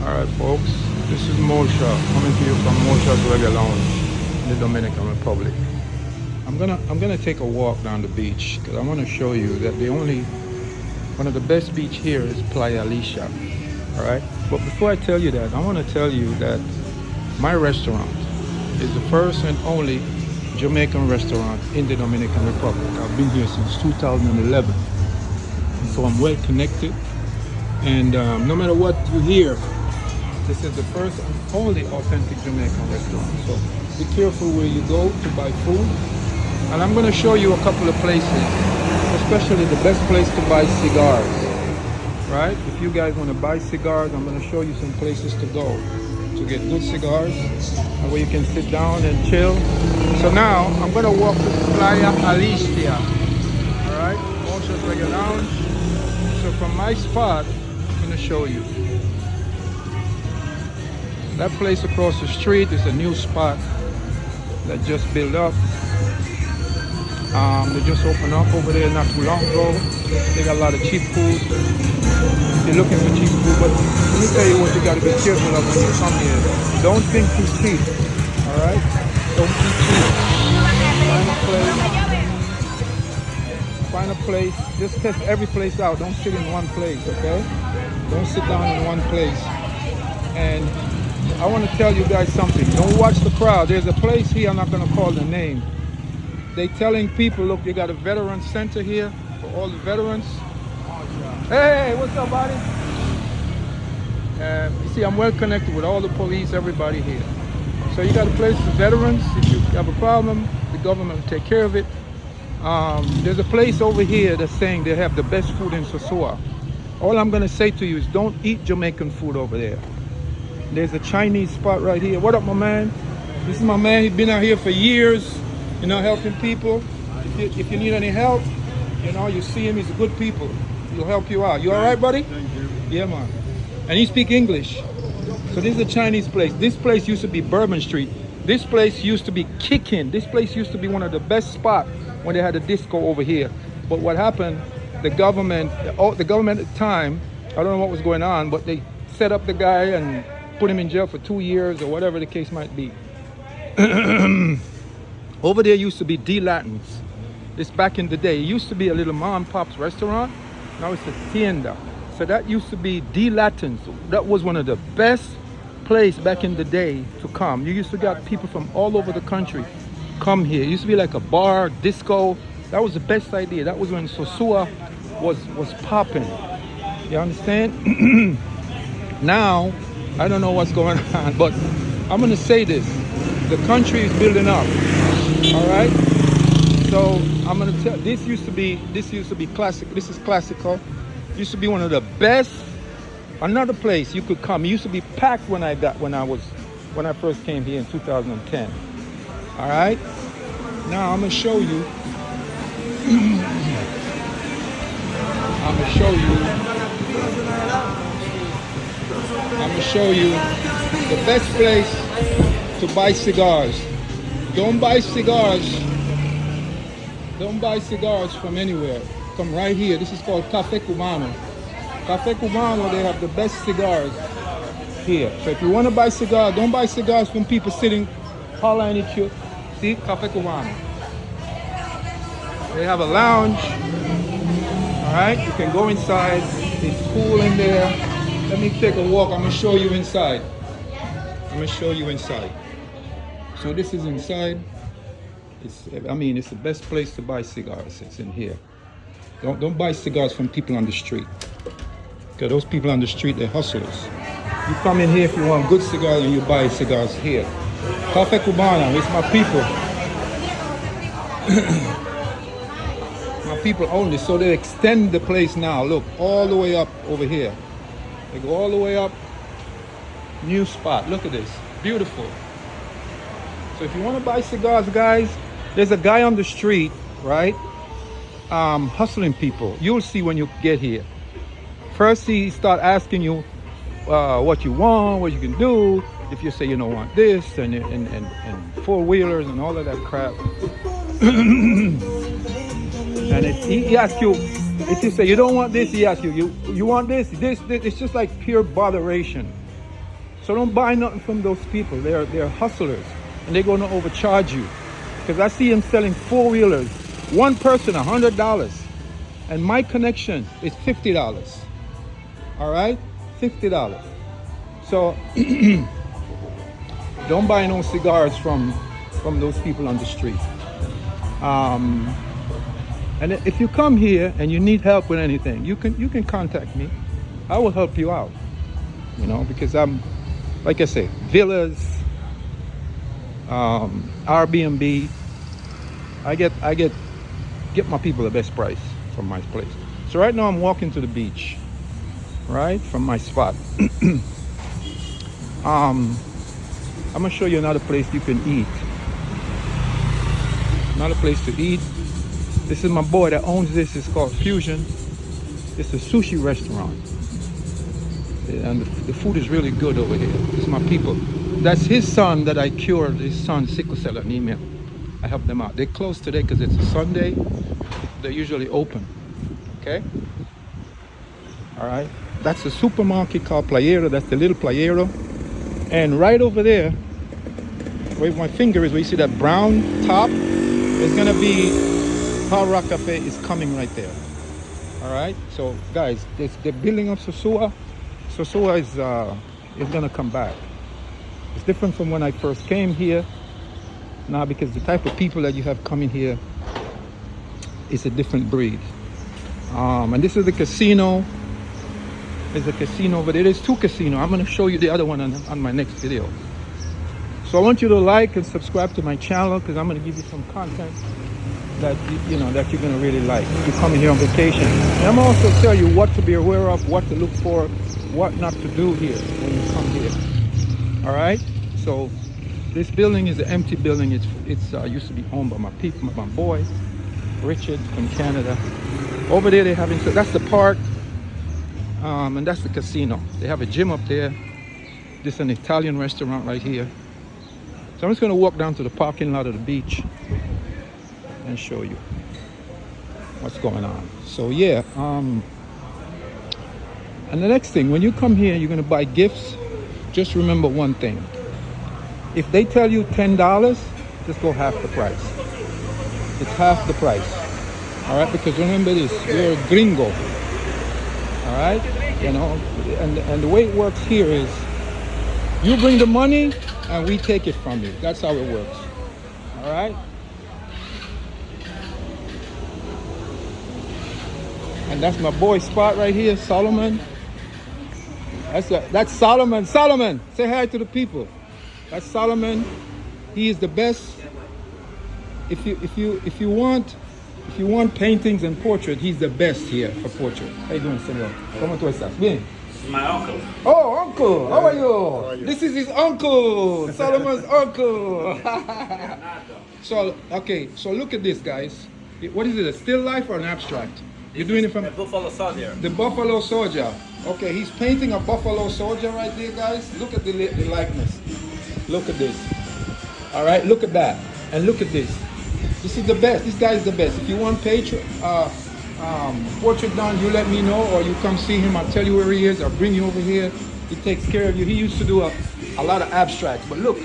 Alright folks, this is Mosha coming to you from Mosha's Reggae Lounge in the Dominican Republic. I'm gonna take a walk down the beach because I want to show you that one of the best beach here is Playa Alicia. Alright? But before I tell you that, I want to tell you that my restaurant is the first and only Jamaican restaurant in the Dominican Republic. I've been here since 2011. And so I'm well connected. And no matter what you hear, this is the first and only authentic Jamaican restaurant. So be careful where you go to buy food. And I'm going to show you a couple of places, especially the best place to buy cigars. Right? If you guys want to buy cigars, I'm going to show you some places to go to get good cigars and where you can sit down and chill. So now I'm going to walk to Playa Alicia. Alright? Mosha's Reggae Lounge. So from my spot, I'm going to show you. That place across the street is a new spot that just built up. They just opened up over there not too long ago. They got a lot of cheap food. If you're looking for cheap food, but let me tell you what you got to be careful of when you come here. Don't think too cheap, all right? Don't be cheap. Find a place. Just test every place out. Don't sit in one place, okay? Don't sit down in one place. And I want to tell you guys something. Don't watch the crowd. There's a place here, I'm not going to call the name. They telling people, look, they got a veteran center here for all the veterans. Hey, what's up, buddy? You see, I'm well connected with all the police, everybody here. So you got a place for veterans. If you have a problem, the government will take care of it. There's a place over here that's saying they have the best food in Sosua. All I'm going to say to you is don't eat Jamaican food over there. There's a Chinese spot right here. What up, my man? This is my man. He's been out here for years, you know, helping people. If you need any help, you know, you see him. He's a good people. He'll help you out. You all right, buddy? Thank you. Yeah, man. And he speak English. So this is a Chinese place. This place used to be Bourbon Street. This place used to be kicking. This place used to be one of the best spots when they had a disco over here. But what happened, the government at the time, I don't know what was going on, but they set up the guy and put him in jail for 2 years or whatever the case might be. Over there used to be D Latins. This back in the day. It used to be a little mom and pop's restaurant. Now it's a tienda. So that used to be D Latins. That was one of the best place back in the day to come. You used to got people from all over the country come here. It used to be like a bar, disco. That was the best idea. That was when sosua was popping. You understand? Now, I don't know what's going on, but I'm gonna say this. The country is building up. All right? So I'm gonna tell this used to be classic. This is classical. Used to be one of the best. Another place you could come. It used to be packed when I first came here in 2010. All right? Now I'm gonna show you. I'm gonna show you the best place to buy cigars. Don't buy cigars. Don't buy cigars from anywhere. Come right here. This is called Café Cubano. Café Cubano, they have the best cigars here. So if you want to buy cigars, don't buy cigars from people sitting hollering at you. See, Café Cubano. They have a lounge. All right, you can go inside. It's cool in there. Let me take a walk. I'm gonna show you inside. So this is inside. It's the best place to buy cigars. It's in here. Don't buy cigars from people on the street. Because those people on the street, they're hustlers. You come in here if you want good cigars and you buy cigars here. Café Cubano, it's my people. My people own this, so they extend the place now. Look, all the way up over here. They go all the way up. New spot. Look at this. Beautiful. So if you want to buy cigars, guys, there's a guy on the street, right? Hustling people. You'll see when you get here. First, he start asking you what you want, what you can do. If you say you don't want this and four-wheelers and all of that crap. And he asks you, if you say you don't want this, he asks you, you want this? It's just like pure botheration. So don't buy nothing from those people. They're hustlers, and they're going to overcharge you. Because I see them selling four-wheelers, one person $100, and my connection is $50. All right, $50. So don't buy no cigars from those people on the street. And if you come here and you need help with anything, you can contact me. I will help you out. You know, because I'm, like I say, villas, Airbnb. I get my people the best price from my place. So right now I'm walking to the beach, right, from my spot. I'm gonna show you another place you can eat. Another place to eat. This is my boy that owns this. It's called Fusion. It's a sushi restaurant. And the food is really good over here. It's my people. That's his son that I cured, his son's sickle cell anemia. I help them out. They close today because it's a Sunday. They're usually open. Okay? All right. That's a supermarket called Playero. That's the little Playero. And right over there, where my finger is, where you see that brown top, it's going to be Hard Rock Cafe is coming right there. All right. So guys, they're building up Sosua. Sosua is going to come back. It's different from when I first came here. Now, because the type of people that you have coming here is a different breed. And this is the casino. There's a casino, but it is two casinos. I'm going to show you the other one on my next video. So I want you to like and subscribe to my channel, because I'm going to give you some content that you know that you're going to really like. You're coming here on vacation. And I'm also tell you what to be aware of, what to look for, what not to do here when you come here. All right. So this building is an empty building. It's used to be owned by my people, my boy Richard from Canada. Over there they're having, so that's the park, and that's the casino. They have a gym up there. This is an Italian restaurant right here. So I'm just going to walk down to the parking lot of the beach and show you what's going on. So yeah, and the next thing, when you come here, you're going to buy gifts. Just remember one thing. If they tell you $10, just go half the price. It's half the price. All right, because remember this, you're a gringo. All right, you know, and the way it works here is you bring the money and we take it from you. That's how it works. All right. And that's my boy spot right here, Solomon. That's Solomon. Solomon, say hi to the people. That's Solomon. He is the best. If you want paintings and portrait, he's the best here for portrait. How you doing, senor? ¿Cómo tú estás? Bien. My uncle. Oh, uncle. How are you? This is his uncle. Solomon's uncle. So, okay. So look at this, guys. What is it? A still life or an abstract? You're doing it from the Buffalo Soldier. The Buffalo Soldier. Okay, he's painting a Buffalo Soldier right there, guys. Look at the likeness. Look at this. All right, look at that, and look at this. This is the best. This guy is the best. If you want portrait done, you let me know, or you come see him. I'll tell you where he is. I'll bring you over here. He takes care of you. He used to do a lot of abstracts, but look.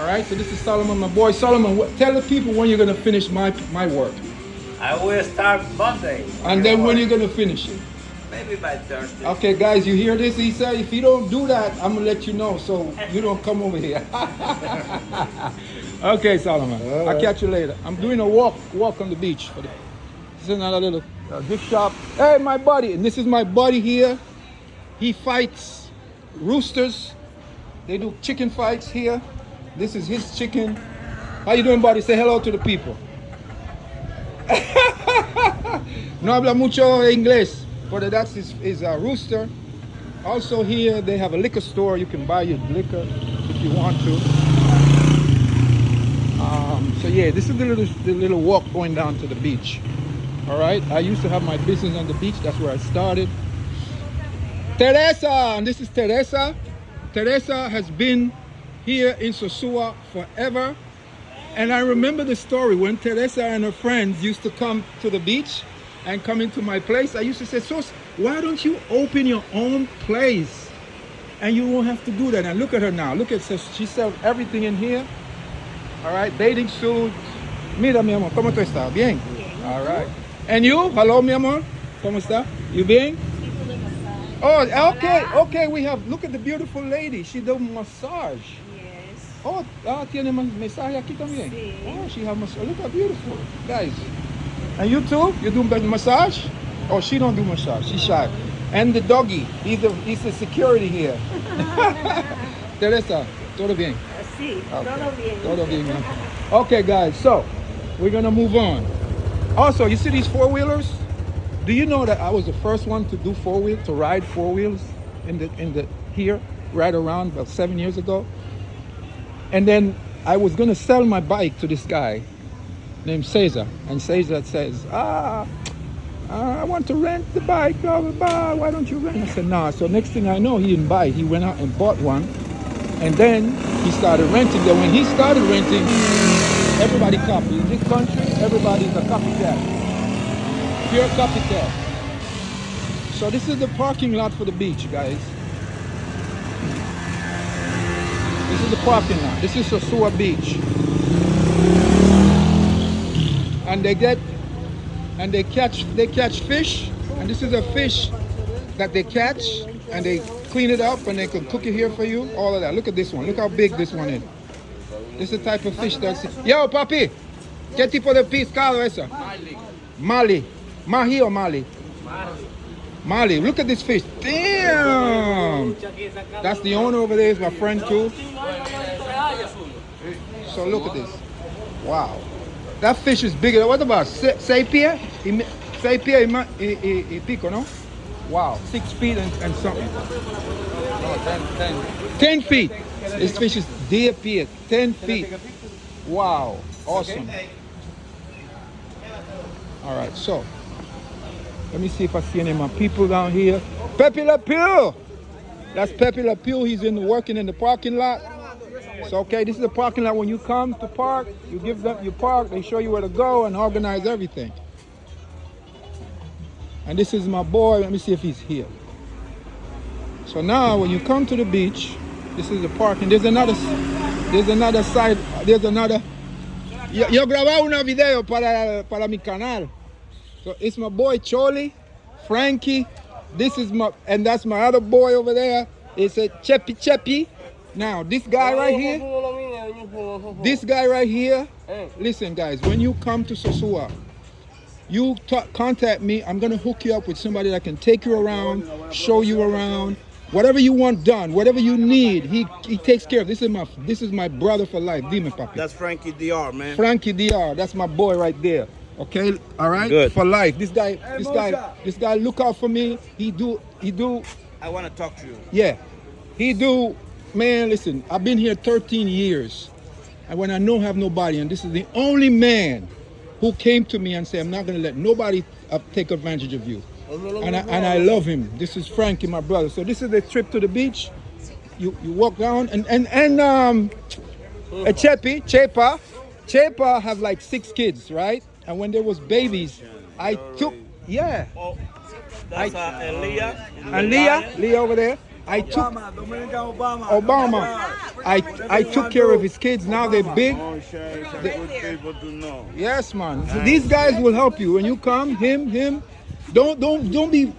All right, so this is Solomon, my boy. Solomon, tell the people when you're gonna finish my work. I will start Monday. And then when you're gonna finish it? Maybe by Thursday. Okay, guys, you hear this? He said, if you don't do that, I'm gonna let you know, so you don't come over here. Okay, Solomon. Right. I'll catch you later. I'm doing a walk on the beach. This is another little gift shop. Hey, my buddy. And this is my buddy here. He fights roosters. They do chicken fights here. This is his chicken. How you doing, buddy? Say hello to the people. No habla mucho inglés, but that's his rooster. Also here they have a liquor store. You can buy your liquor if you want to. So yeah, this is the little walk going down to the beach. All right, I used to have my business on the beach. That's where I started. Teresa, and this is Teresa. Teresa has been here in Sosua forever. And I remember the story when Teresa and her friends used to come to the beach and come into my place. I used to say, Sos, why don't you open your own place? And you won't have to do that. And look at her now. Look at her. She sells everything in here. All right, bathing suits. Mira, mi amor, ¿cómo tú estás? Bien. All right. And you? Hello, mi amor. ¿Cómo está? You bien? Oh, okay, okay. We have. Look at the beautiful lady. She does massage. Yes. Oh, tiene masaje aquí también. Sí. Oh, she have massage. Look how beautiful, guys. And you too? You do massage? Oh, she don't do massage. She's shy. And the doggy. He's the security here. Teresa, todo bien? Sí, Okay. todo bien. Todo bien. Okay, guys. So we're gonna move on. Also, you see these four-wheelers? Do you know that I was the first one to do to ride four wheels in the here, right around about 7 years ago? And then I was gonna sell my bike to this guy named Cesar, and Cesar says, I want to rent the bike, blah, blah, blah. Why don't you rent? I said, nah. So next thing I know, he didn't buy it. He went out and bought one, and then he started renting. Then when he started renting, everybody copied. In this country, everybody's a copycat. Pure copycat. So this is the parking lot for the beach, guys. This is the parking lot. This is Sosua Beach. And they catch fish, and this is a fish that they catch, and they clean it up, and they can cook it here for you. All of that. Look at this one. Look how big this one is. This is the type of fish that's. Yo, papi, ¿qué tipo de pescado es esa? Mali. Mahi or Mali? Mali. Look at this fish. Damn. That's the owner over there. Is my friend too. So look at this. Wow. That fish is bigger. What about 6 pies? 6 pies y pico, no? Wow. 6 feet and something. No, 10 feet. This fish is 10 pies. 10 feet. Wow. Awesome. All right. So let me see if I see any of my people down here. Pepe Le Pew. That's Pepe Le Pew. He's working in the parking lot. So okay, this is the parking lot. When you come to park, you give them your park. They show you where to go and organize everything. And this is my boy. Let me see if he's here. So now, when you come to the beach, this is the parking. There's another side. There's another. Yo grababa una video para mi canal. So it's my boy Choli, Frankie. And that's my other boy over there. It's a Cheppy. Now, this guy right here, listen guys, when you come to Sosua, you contact me. I'm going to hook you up with somebody that can take you around, show you around, whatever you want done, whatever you need, he takes care of. This is my brother for life, Dime Papi. That's Frankie DR, man. Frankie DR, that's my boy right there. Okay, all right, good. For life. This guy, look out for me. He do. I want to talk to you. Yeah, he do. Man, listen, I've been here 13 years, and when I don't have nobody, and this is the only man who came to me and said, I'm not going to let nobody take advantage of you. And I love him. This is Frankie, my brother. So this is the trip to the beach. You walk down, and Chepa have like 6 kids, right? And when there was babies, I took, yeah. Oh, that's Leah over there. I took Obama. I took care of his kids. Now they're big. Yes, man. These guys will help you when you come. Him. Don't be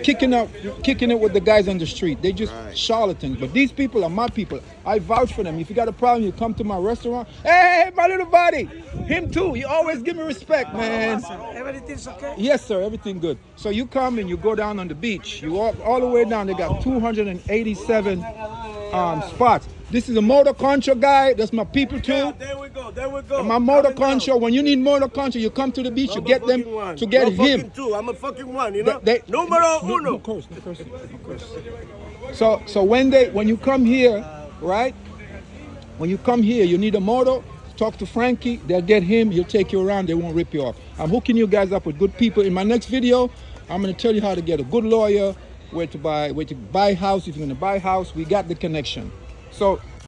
kicking it with the guys on the street. They just charlatans. But these people are my people. I vouch for them. If you got a problem, you come to my restaurant. Hey, my little buddy. Him too. You always give me respect, man. Everything's okay? Yes, sir. Everything good. So you come and you go down on the beach. You walk all the way down. They got 287 spots. This is a motor concho guy. That's my people too. Yeah, there we go. And my motor concho. When you need motor concho, you come to the beach. You get them to get him. I'm a fucking one, you know. Numero uno. No curse. So when you come here, right? When you come here, you need a motor. Talk to Frankie. They'll get him. He'll take you around. They won't rip you off. I'm hooking you guys up with good people. In my next video, I'm going to tell you how to get a good lawyer, where to buy house. If you're going to buy a house, we got the connection. So